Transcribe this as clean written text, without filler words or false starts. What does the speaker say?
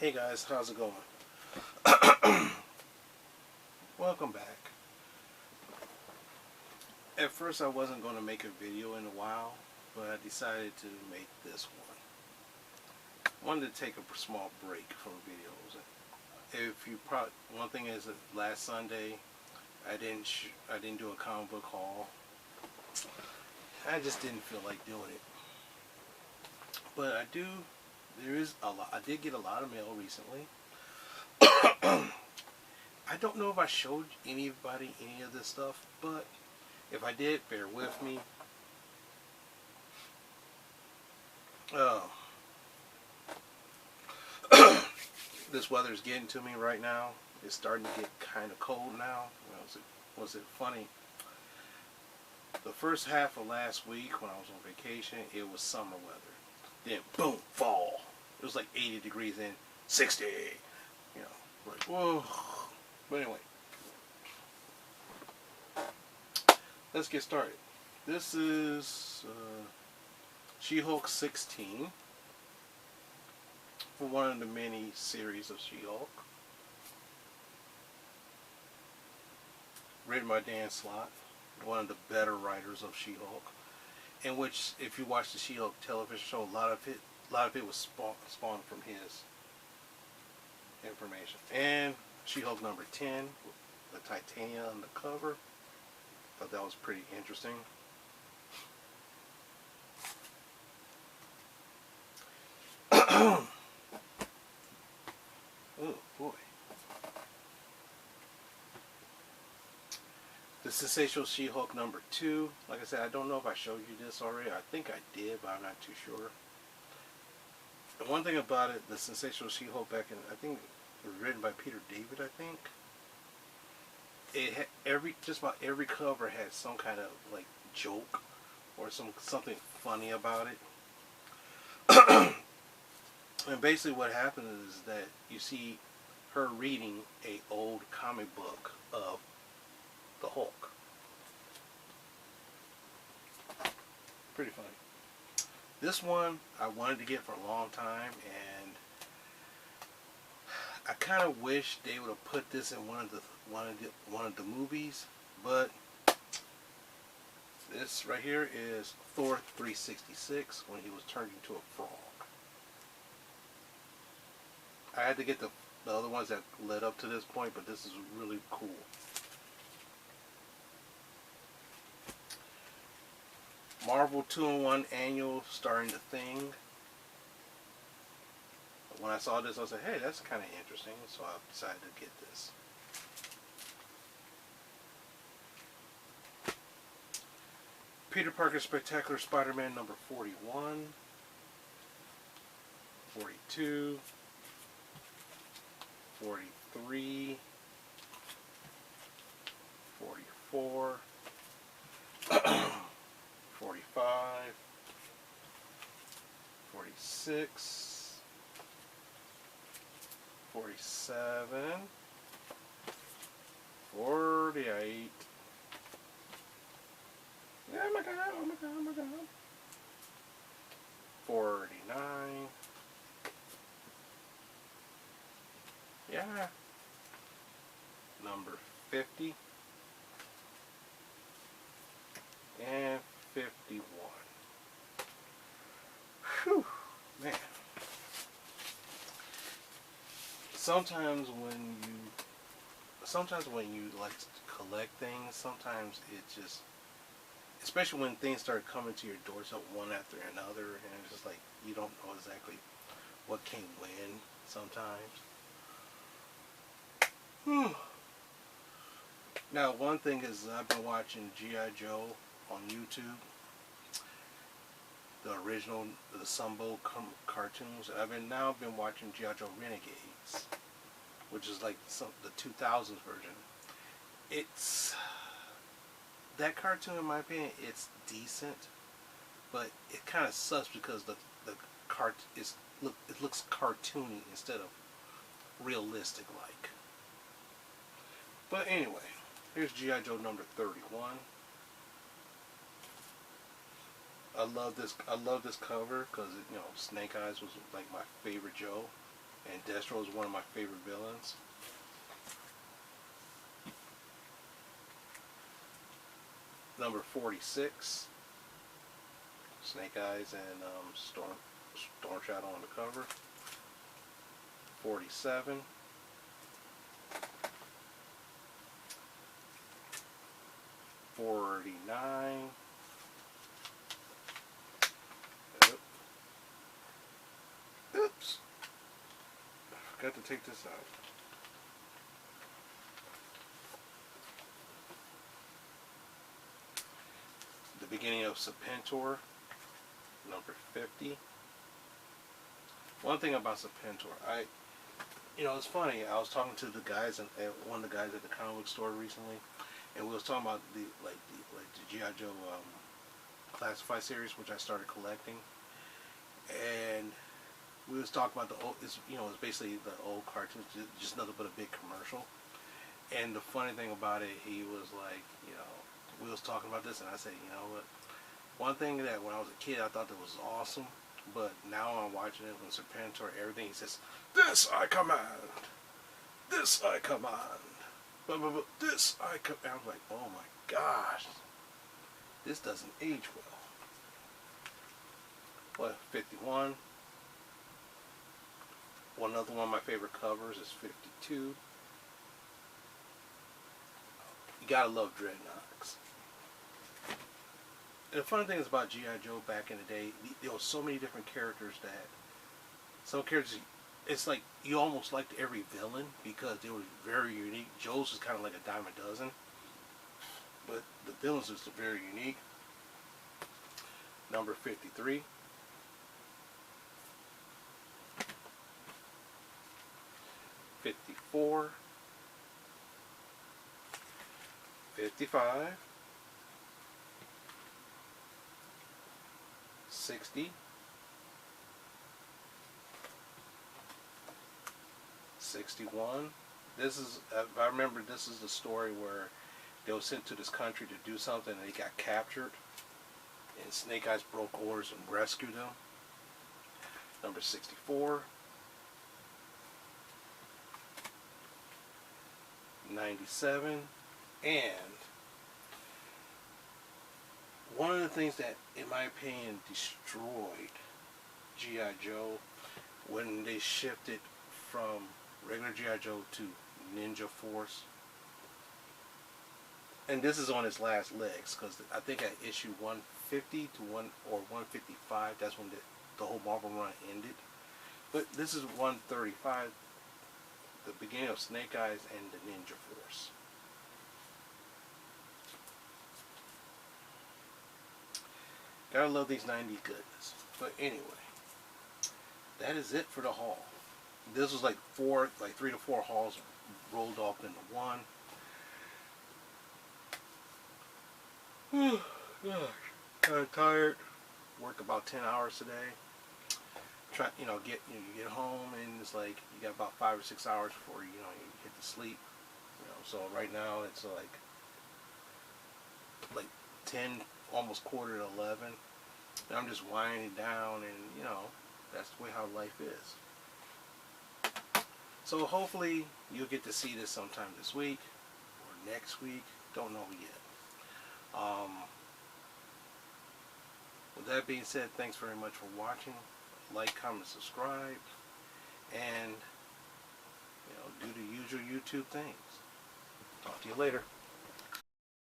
Hey guys, how's it going? Welcome back. At first I wasn't going to make a video in a while, but I decided to make this one. I wanted to take a small break from videos. If you probably, one thing is that last Sunday I didn't do a comic book haul. I just didn't feel like doing it. But I did get a lot of mail recently. I don't know if I showed anybody any of this stuff, but if I did, bear with me. Oh. This weather's getting to me right now. It's starting to get kind of cold now. Was it funny? The first half of last week when I was on vacation, it was summer weather. Then, boom, fall. It was like 80 degrees in 60. You know, like, whoa. But anyway, let's get started. This is She-Hulk 16 for one of the many series of She-Hulk. Written by Dan Slott, one of the better writers of She-Hulk. In which, if you watch the She-Hulk television show, a lot of it was spawned from his information. And She-Hulk number 10, the Titania on the cover. Thought that was pretty interesting. Oh boy. The Sensational She-Hulk number 2. Like I said, I don't know if I showed you this already. I think I did, but I'm not too sure. And one thing about it, the Sensational She-Hulk back in, I think it was written by Peter David, I think. It had just about every cover had some kind of like joke or something funny about it. And basically what happens is that you see her reading a old comic book of the Hulk. Pretty funny. This one I wanted to get for a long time, and I kind of wish they would have put this in one of the movies, but this right here is Thor 366 when he was turned into a frog. I had to get the other ones that led up to this point, but this is really cool. Marvel 2-in-1 annual starring The Thing. When I saw this, I said, hey, that's kind of interesting, so I decided to get this. Peter Parker Spectacular Spider-Man number 41, 42, 43, 44, 45, 46, 47, 48. Oh my god, oh my god, oh my god. 49. Yeah. Number 50. And 51. Whew, man. Sometimes when you like to collect things, sometimes it just, especially when things start coming to your doorstep one after another, and it's just like you don't know exactly what came when sometimes. Now, one thing is I've been watching G.I. Joe on YouTube, the original, the Sunbow cartoons. I've been watching G.I. Joe Renegades, which is like the 2000s version. It's that cartoon, in my opinion, it's decent, but it kind of sucks because it looks cartoony instead of realistic like. But anyway, here's G.I. Joe number 31. I love this cover because Snake Eyes was like my favorite Joe, And Destro is one of my favorite villains. Number 46, Snake Eyes and Storm Shadow on the cover. 47. 49. Oops. I forgot to take this out. The beginning of Serpentor, number 50. One thing about Serpentor, it's funny. I was talking to the guys and one of the guys at the comic book store recently, and we was talking about the GI Joe Classified series, which I started collecting, and we was talking about it's basically the old cartoons, just nothing but a big commercial. And the funny thing about it, he was like, we was talking about this, and I said, you know what? One thing that when I was a kid, I thought that was awesome, but now I'm watching it when Serpentor, everything, he says, "This I command, this I command, this I command." I was like, oh my gosh, this doesn't age well. What, 51? Another one of my favorite covers is 52. You gotta love Dreadnoks. And the funny thing is about G.I. Joe back in the day, there were so many different characters that some characters, it's like you almost liked every villain because they were very unique. Joe's is kind of like a dime a dozen, but the villains is very unique. Number 53. 54. 55. 60. 61. This is, I remember this is the story where they were sent to this country to do something and they got captured. And Snake Eyes broke orders and rescued them. Number 64. 97. And one of the things that, in my opinion, destroyed G.I. Joe when they shifted from regular G.I. Joe to Ninja Force. And this is on its last legs, because I think at issue 150 to 155, that's when the whole Marvel run ended. But this is 135, the beginning of Snake Eyes and the Ninja Force. Gotta love these 90s goodness. But anyway, that is it for the haul. This was like 3 to 4 hauls rolled off into one. Gosh, kind of tired. Work about 10 hours today. Try, you get home and it's like you got about 5 or 6 hours before you hit to sleep. So right now it's like 10, almost quarter to 11. And I'm just winding down, and that's the way how life is. So hopefully you'll get to see this sometime this week or next week. Don't know yet. With that being said, thanks very much for watching. Like, comment, subscribe, and do the usual YouTube things. Talk to you later.